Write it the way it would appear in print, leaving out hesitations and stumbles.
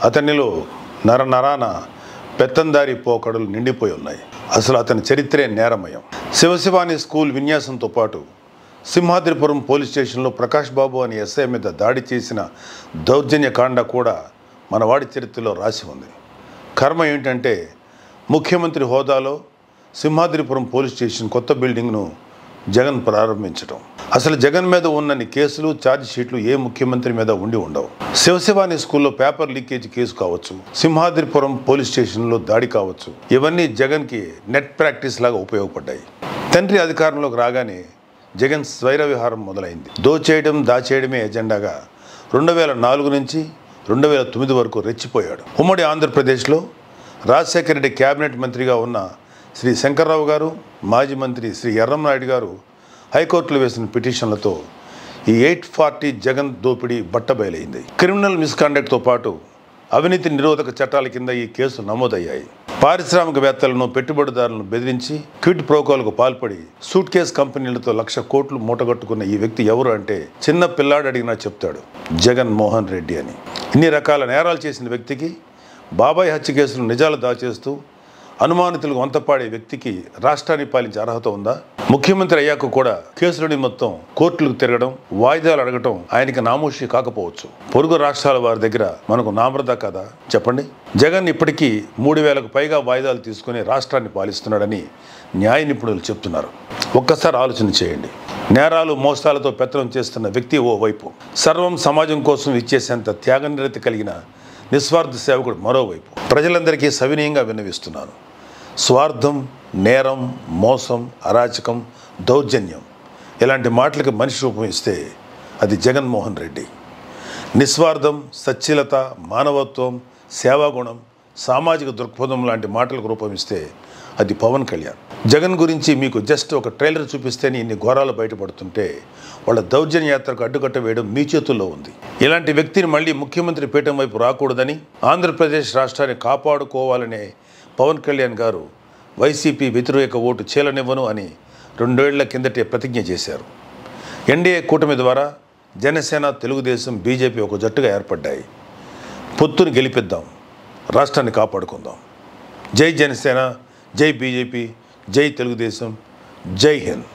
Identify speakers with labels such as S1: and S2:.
S1: అతనిలో నరనరాన పెత్తందారి పోకడలు నిండిపోయి ఉన్నాయి. అసలు అతని చరిత్రే నేరమయం. శివశివాని స్కూల్ విన్యాసంతో పాటు సింహాద్రిపురం పోలీస్ స్టేషన్లో ప్రకాష్ బాబు అనే ఎస్ఐ మీద దాడి చేసిన దౌర్జన్యకాండ కూడా మన వాడి చరిత్రలో రాసి ఉంది. కర్మ ఏంటంటే ముఖ్యమంత్రి హోదాలో సింహాద్రిపురం పోలీస్ స్టేషన్ కొత్త బిల్డింగ్ను జగన్ ప్రారంభించడం. అసలు జగన్ మీద ఉన్నన్ని కేసులు, ఛార్జ్ షీట్లు ఏ ముఖ్యమంత్రి మీద ఉండి ఉండవు. శివశివాని స్కూల్లో పేపర్ లీకేజ్ కేసు కావచ్చు, సింహాద్రిపురం పోలీస్ స్టేషన్లో దాడి కావచ్చు, ఇవన్నీ జగన్కి నెట్ ప్రాక్టీస్ లాగా ఉపయోగపడ్డాయి. తండ్రి అధికారంలోకి రాగానే జగన్ స్వైర విహారం మొదలైంది. దోచేయడం, దాచేయడమే ఎజెండాగా 2004 నుంచి 2009 వరకు రెచ్చిపోయాడు. ఉమ్మడి ఆంధ్రప్రదేశ్లో రాజశేఖర రెడ్డి క్యాబినెట్ మంత్రిగా ఉన్న శ్రీ శంకర్రావు గారు, మాజీ మంత్రి శ్రీ ఎర్రంనాయుడు గారు హైకోర్టులో వేసిన పిటిషన్లతో ఈ 840 జగన్ దోపిడీ బట్టబయలైంది. క్రిమినల్ మిస్కాండక్ట్తో పాటు అవినీతి నిరోధక చట్టాల కింద ఈ కేసులు నమోదయ్యాయి. పారిశ్రామికవేత్తలను, పెట్టుబడిదారులను బెదిరించి క్విడ్ ప్రోకోలకు పాల్పడి సూట్ కేస్ కంపెనీలతో 1,00,000 కోట్లు మూటగట్టుకున్న ఈ వ్యక్తి ఎవరు అంటే చిన్న పిల్లాడు అడిగినా చెప్తాడు, జగన్ మోహన్ రెడ్డి అని. ఇన్ని రకాల నేరాలు చేసిన వ్యక్తికి, బాబాయ్ హత్య కేసులు నిజాలు దాచేస్తూ అనుమానితులకు వంతపాడే వ్యక్తికి రాష్ట్రాన్ని పాలించే అర్హత ఉందా? ముఖ్యమంత్రి అయ్యాక కూడా కేసులని మొత్తం కోర్టులకు తిరగడం, వాయిదాలు అడగటం ఆయనకి నామోషి కాకపోవచ్చు. పొరుగు రాష్ట్రాల వారి దగ్గర మనకు నామృత కదా చెప్పండి. జగన్ ఇప్పటికీ 3,000కు పైగా వాయిదాలు తీసుకుని రాష్ట్రాన్ని పాలిస్తున్నాడని న్యాయ నిపుణులు చెప్తున్నారు. ఒక్కసారి ఆలోచన చేయండి. నేరాలు, మోసాలతో పెత్తనం చేస్తున్న వ్యక్తి ఓవైపు, సర్వం సమాజం కోసం ఇచ్చేసేంత త్యాగనిరతి కలిగిన నిస్వార్థ సేవకుడు మరోవైపు. ప్రజలందరికీ సవినయంగా విన్నవిస్తున్నాను. స్వార్థం, నేరం, మోసం, అరాచకం, దౌర్జన్యం ఇలాంటి మాటలకు మనిషి రూపం ఇస్తే అది జగన్మోహన్ రెడ్డి. నిస్వార్థం, సచ్ఛీలత, మానవత్వం, సేవాగుణం, సామాజిక దృక్పథం లాంటి మాటలకు రూపం ఇస్తే అది పవన్ కళ్యాణ్. జగన్ గురించి మీకు జస్ట్ ఒక ట్రైలర్ చూపిస్తేనే ఇన్ని ఘోరాలు బయటపడుతుంటే వాళ్ళ దౌర్జన్య యాత్రకు అడ్డుకట్ట వేయడం మీ చేతుల్లో ఉంది. ఇలాంటి వ్యక్తిని మళ్ళీ ముఖ్యమంత్రి పీఠం వైపు రాకూడదని, ఆంధ్రప్రదేశ్ రాష్ట్రాన్ని కాపాడుకోవాలనే పవన్ కళ్యాణ్ గారు వైసీపీ వ్యతిరేక ఓటు చీలనివ్వను అని 2 ఏళ్ల కిందటే ప్రతిజ్ఞ చేశారు. ఎన్డీఏ కూటమి ద్వారా జనసేన, తెలుగుదేశం, బీజేపీ ఒక జట్టుగా ఏర్పడ్డాయి. పొత్తుని గెలిపిద్దాం, రాష్ట్రాన్ని కాపాడుకుందాం. జై జనసేన, జై బీజేపీ, జై తెలుగుదేశం, జై హింద్.